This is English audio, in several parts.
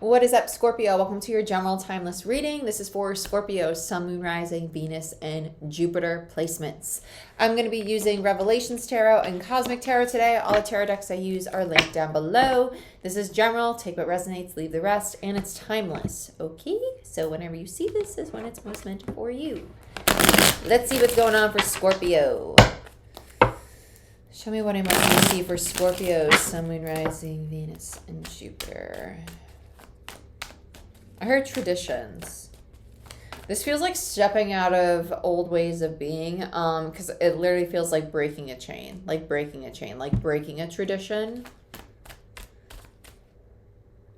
What is up, Scorpio? Welcome to your general timeless reading. This is for Scorpio, Sun, Moon, Rising, Venus, and Jupiter placements. I'm going to be using Revelations Tarot and Cosmic Tarot today. All the tarot decks I use are linked down below. This is general. Take what resonates, leave the rest, and it's timeless. Okay? So whenever you see this is when it's most meant for you. Let's see what's going on for Scorpio. Show me what I might see for Scorpio, Sun, Moon, Rising, Venus, and Jupiter. I heard traditions. This feels like stepping out of old ways of being, because it literally feels like breaking a chain, like breaking a tradition.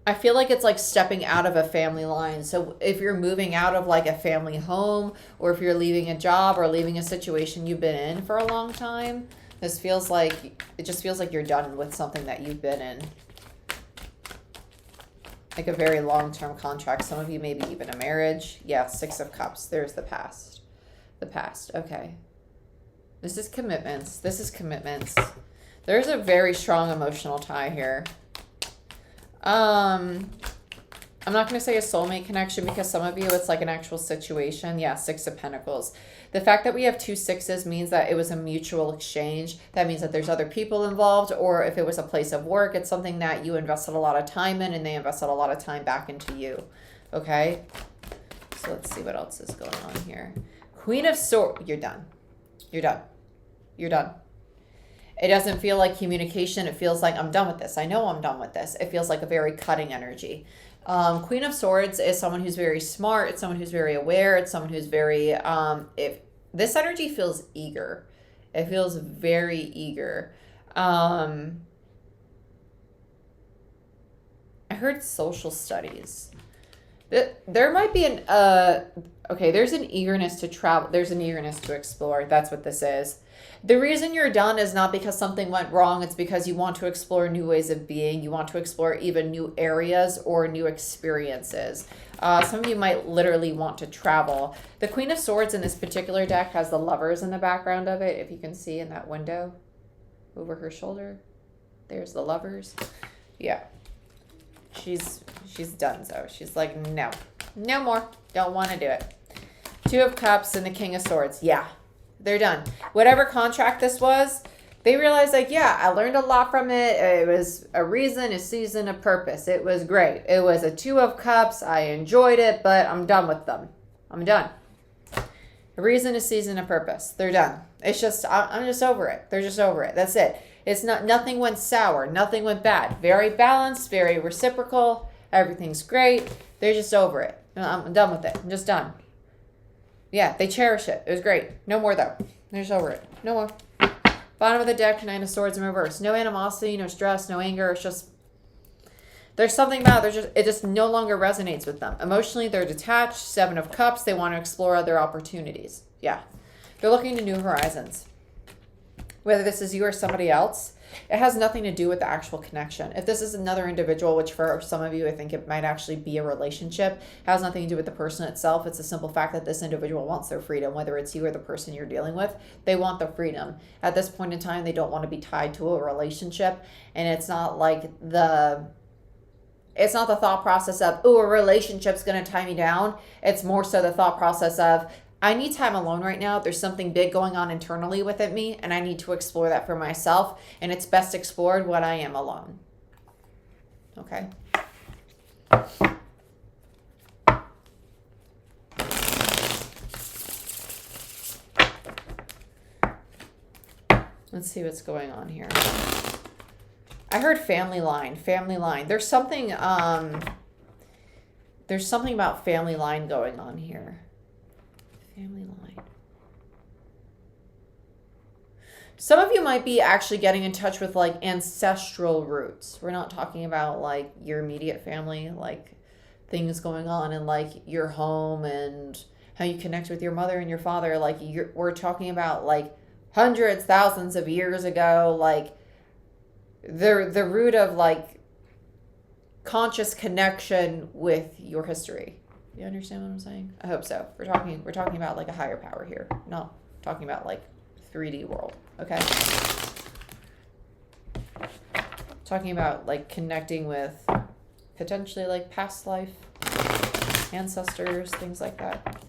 I feel like it's like stepping out of a family line. So if you're moving out of like a family home, or if you're leaving a job or leaving a situation you've been in for a long time, this feels like, it just feels like you're done with something that you've been in. Like a very long-term contract. Some of you maybe even a marriage. Yeah, Six of Cups. There's the past. The past. Okay. This is commitments. This is commitments. There's a very strong emotional tie here. I'm not going to say a soulmate connection because some of you it's like an actual situation. Yeah, Six of Pentacles. The fact that we have two sixes means that it was a mutual exchange. That means that there's other people involved, or if it was a place of work, it's something that you invested a lot of time in and they invested a lot of time back into you. Okay? So let's see what else is going on here. Queen of Swords. You're done. You're done. You're done. It doesn't feel like communication. It feels like I'm done with this. I know I'm done with this. It feels like a very cutting energy. Queen of Swords is someone who's very smart. It's someone who's very aware. It's someone who's very, if this energy feels eager, it feels very eager. I heard social studies. There might be an, okay, there's an eagerness to travel. There's an eagerness to explore. That's what this is. The reason you're done is not because something went wrong. It's because you want to explore new ways of being. You want to explore even new areas or new experiences. Some of you might literally want to travel. The Queen of Swords in this particular deck has the Lovers in the background of it. If you can see in that window over her shoulder, there's the Lovers. Yeah. She's done so. She's like, no more. Don't want to do it. Two of Cups and the King of Swords. Yeah. They're done. Whatever contract this was, they realized like, yeah, I learned a lot from it. It was a reason, a season, a purpose. It was great. It was a Two of Cups. I enjoyed it, but I'm done with them. I'm done. A reason, a season, a purpose. They're done. It's just, I'm just over it. They're just over it. That's it. It's not, nothing went sour. Nothing went bad. Very balanced, very reciprocal. Everything's great. They're just over it. I'm done with it. I'm just done. Yeah, they cherish it. It was great. No more, though. They're just over it. No more. Bottom of the deck, Nine of Swords in reverse. No animosity, no stress, no anger. It's just, there's something about it. It just no longer resonates with them. Emotionally, they're detached. Seven of Cups. They want to explore other opportunities. Yeah. They're looking to new horizons. Whether this is you or somebody else, it has nothing to do with the actual connection. If this is another individual, which for some of you, I think it might actually be a relationship, it has nothing to do with the person itself. It's a simple fact that this individual wants their freedom, whether it's you or the person you're dealing with. They want the freedom. At this point in time, they don't want to be tied to a relationship. And it's not like it's not the thought process of, oh, a relationship's going to tie me down. It's more so the thought process of, I need time alone right now. There's something big going on internally within me, and I need to explore that for myself, and it's best explored when I am alone. Okay? Let's see what's going on here. I heard family line, family line. There's something about family line going on here. Family line. Some of you might be actually getting in touch with like ancestral roots. We're not talking about like your immediate family, like things going on in like your home and how you connect with your mother and your father. Like we're talking about like hundreds, thousands of years ago, like the root of like conscious connection with your history. You understand what I'm saying? I hope so. We're talking about like a higher power here, not talking about like 3D world. Okay. Talking about like connecting with potentially like past life, ancestors, things like that.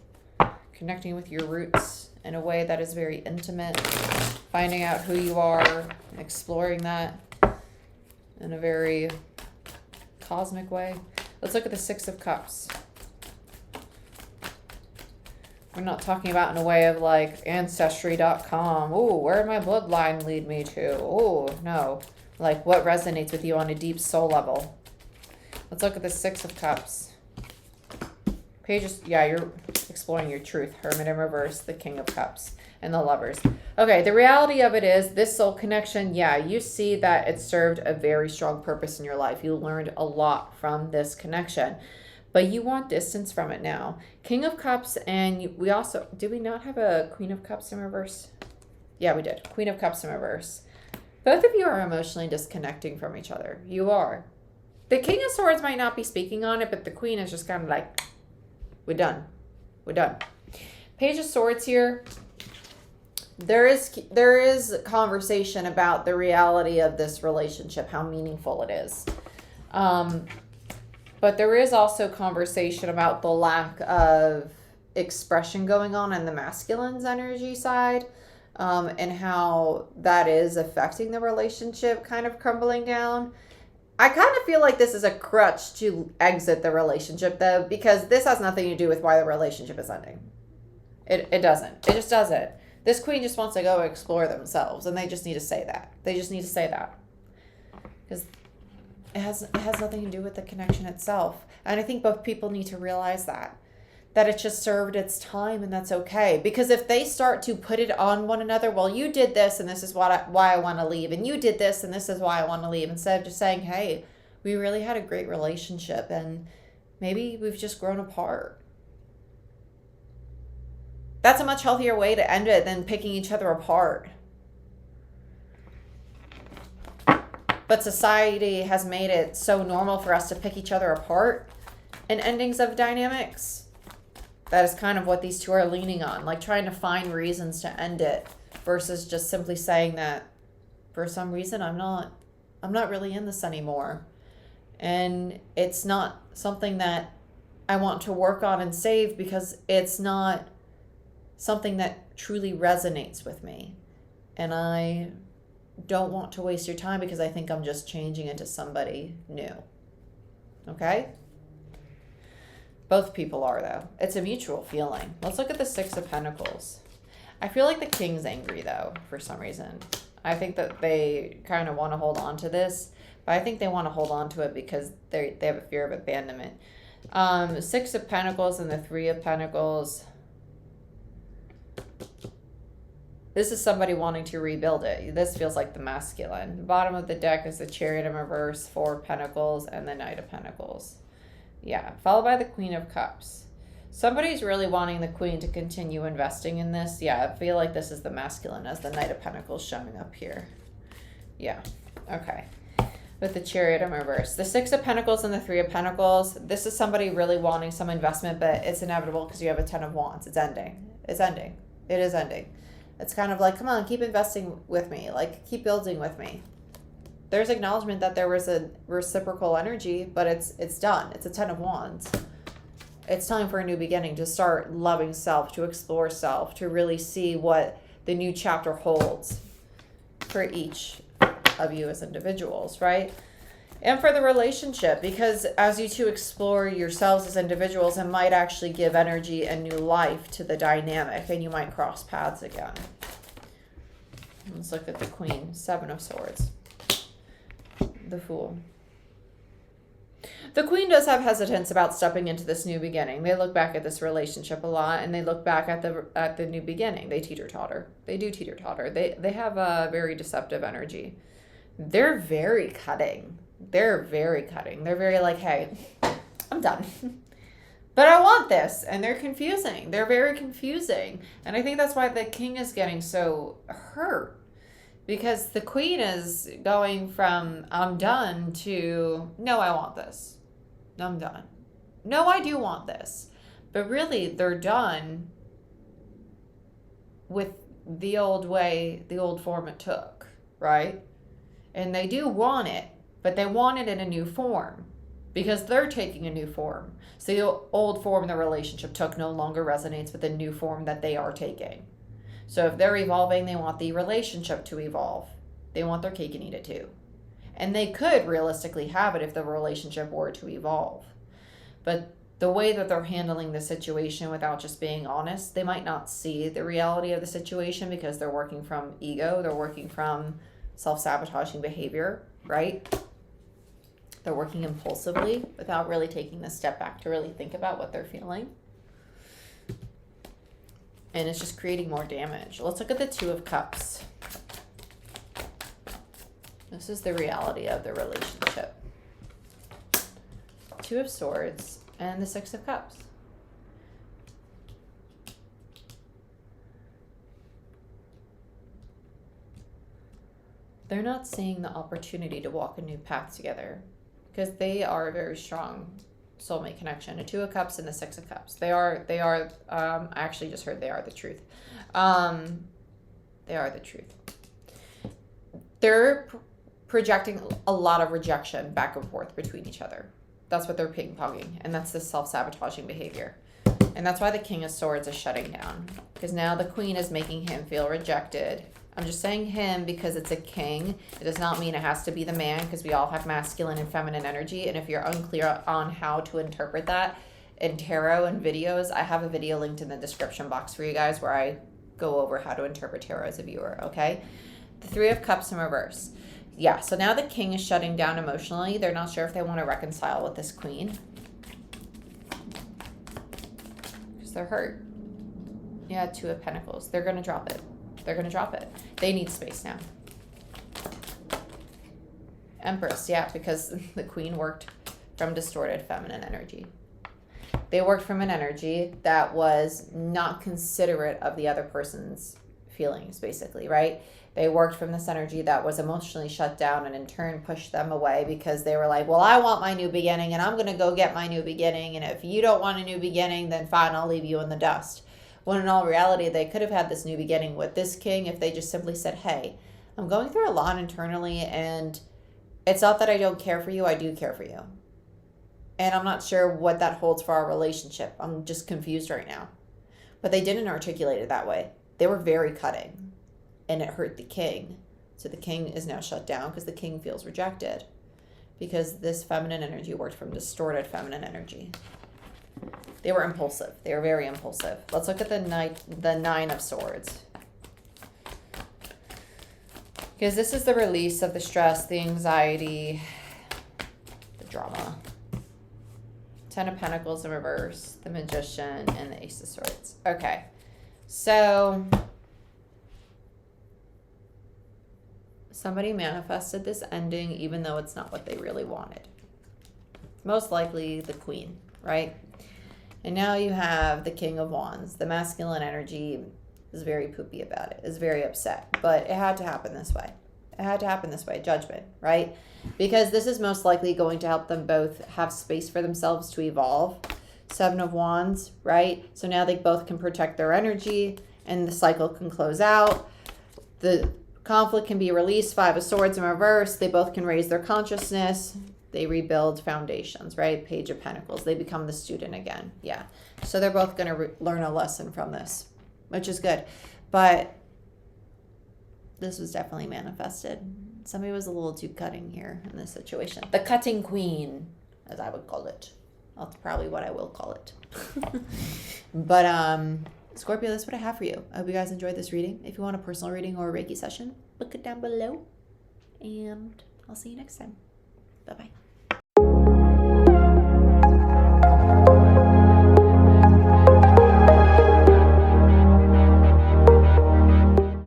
Connecting with your roots in a way that is very intimate, finding out who you are, exploring that in a very cosmic way. Let's look at the Six of Cups. We're not talking about in a way of like Ancestry.com. Oh, where did my bloodline lead me to? Oh, no. Like what resonates with you on a deep soul level. Let's look at the Six of Cups. Pages, yeah, you're exploring your truth. Hermit in reverse, the King of Cups, and the Lovers. Okay, the reality of it is this soul connection, yeah, you see that it served a very strong purpose in your life. You learned a lot from this connection. But you want distance from it now. King of Cups, and we also, did we not have a Queen of Cups in reverse? Yeah, we did. Queen of Cups in reverse. Both of you are emotionally disconnecting from each other. You are. The King of Swords might not be speaking on it, but the Queen is just kind of like, we're done. We're done. Page of Swords here. There is conversation about the reality of this relationship, how meaningful it is. But there is also conversation about the lack of expression going on in the masculine's energy side, and how that is affecting the relationship kind of crumbling down. I kind of feel like this is a crutch to exit the relationship, though, because this has nothing to do with why the relationship is ending. It doesn't. It just doesn't. This queen just wants to go explore themselves, and they just need to say that. They just need to say that. Because it has nothing to do with the connection itself. And I think both people need to realize that it just served its time, and that's okay. Because if they start to put it on one another, well, you did this and this is why I want to leave, and you did this and this is why I want to leave, instead of just saying, hey, we really had a great relationship and maybe we've just grown apart. That's a much healthier way to end it than picking each other apart. But society has made it so normal for us to pick each other apart in endings of dynamics. That is kind of what these two are leaning on, like trying to find reasons to end it versus just simply saying that for some reason I'm not really in this anymore. And it's not something that I want to work on and save because it's not something that truly resonates with me. And I don't want to waste your time because I think I'm just changing into somebody new. Okay? Both people are, though. It's a mutual feeling. Let's look at the Six of Pentacles. I feel like the King's angry, though, for some reason. I think that they kind of want to hold on to this, but I think they want to hold on to it because they have a fear of abandonment. Six of Pentacles and the Three of Pentacles. This is somebody wanting to rebuild it. This feels like the masculine. The bottom of the deck is the Chariot in reverse, Four of Pentacles, and the Knight of Pentacles. Yeah, followed by the Queen of Cups. Somebody's really wanting the Queen to continue investing in this. Yeah, I feel like this is the masculine as the Knight of Pentacles showing up here. Yeah, okay. With the Chariot in reverse. The Six of Pentacles and the Three of Pentacles. This is somebody really wanting some investment, but it's inevitable because you have a Ten of Wands. It's ending. It's ending. It is ending. It's kind of like, come on, keep investing with me. Like, keep building with me. There's acknowledgement that there was a reciprocal energy, but it's done. It's a Ten of Wands. It's time for a new beginning, to start loving self, to explore self, to really see what the new chapter holds for each of you as individuals, right? And for the relationship, because as you two explore yourselves as individuals, it might actually give energy and new life to the dynamic, and you might cross paths again. Let's look at the Queen, Seven of Swords. The Fool. The Queen does have hesitance about stepping into this new beginning. They look back at this relationship a lot, and they look back at the new beginning. They teeter-totter. They do teeter-totter. They have a very deceptive energy. They're very cutting. They're very cutting. They're very like, hey, I'm done. But I want this. And they're confusing. They're very confusing. And I think that's why the King is getting so hurt. Because the Queen is going from, I'm done, to, no, I want this. No, I'm done. No, I do want this. But really, they're done with the old way, the old form it took, right? And they do want it, but they want it in a new form. because they're taking a new form. So the old form the relationship took no longer resonates with the new form that they are taking. So if they're evolving, they want the relationship to evolve. They want their cake and eat it too. And they could realistically have it if the relationship were to evolve. But the way that they're handling the situation without just being honest, they might not see the reality of the situation because they're working from ego. They're working from self-sabotaging behavior, right? They're working impulsively without really taking the step back to really think about what they're feeling. And it's just creating more damage. Let's look at the Two of Cups. This is the reality of the relationship. Two of Swords and the Six of Cups. They're not seeing the opportunity to walk a new path together because they are a very strong soulmate connection. A Two of Cups and the Six of Cups. They are, I actually just heard they are the truth. They are the truth. They're projecting a lot of rejection back and forth between each other. That's what they're ping-ponging, and that's the self-sabotaging behavior. And that's why the King of Swords is shutting down, because now the Queen is making him feel rejected. I'm just saying him because it's a king. It does not mean it has to be the man, because we all have masculine and feminine energy. And if you're unclear on how to interpret that in tarot and videos, I have a video linked in the description box for you guys where I go over how to interpret tarot as a viewer, okay? The Three of Cups in reverse. Yeah, so now the King is shutting down emotionally. They're not sure if they want to reconcile with this Queen, because they're hurt. Yeah, Two of Pentacles. They're going to drop it. They're going to drop it. They need space now. Empress, yeah, because the Queen worked from distorted feminine energy. They worked from an energy that was not considerate of the other person's feelings, basically, right? They worked from this energy that was emotionally shut down and in turn pushed them away because they were like, well, I want my new beginning and I'm going to go get my new beginning. And if you don't want a new beginning, then fine, I'll leave you in the dust. When in all reality, they could have had this new beginning with this king if they just simply said, hey, I'm going through a lot internally and it's not that I don't care for you. I do care for you. And I'm not sure what that holds for our relationship. I'm just confused right now. But they didn't articulate it that way. They were very cutting. And it hurt the king. So the king is now shut down because the king feels rejected. Because this feminine energy worked from distorted feminine energy. They were impulsive. They were very impulsive. Let's look at the Nine of Swords. Because this is the release of the stress, the anxiety, the drama. Ten of Pentacles in reverse, the Magician, and the Ace of Swords. Okay. So somebody manifested this ending even though it's not what they really wanted. Most likely the Queen, right? And now you have the King of Wands. The masculine energy is very poopy about it, is very upset. But it had to happen this way. It had to happen this way. Judgment, right? Because this is most likely going to help them both have space for themselves to evolve. Seven of Wands, right? So now they both can protect their energy and the cycle can close out. The conflict can be released. Five of Swords in reverse. They both can raise their consciousness. They rebuild foundations, right? Page of Pentacles. They become the student again. Yeah. So they're both going to learn a lesson from this, which is good. But this was definitely manifested. Somebody was a little too cutting here in this situation. The cutting queen, as I would call it. That's probably what I will call it. But Scorpio, that's what I have for you. I hope you guys enjoyed this reading. If you want a personal reading or a Reiki session, look it down below. And I'll see you next time. Bye-bye.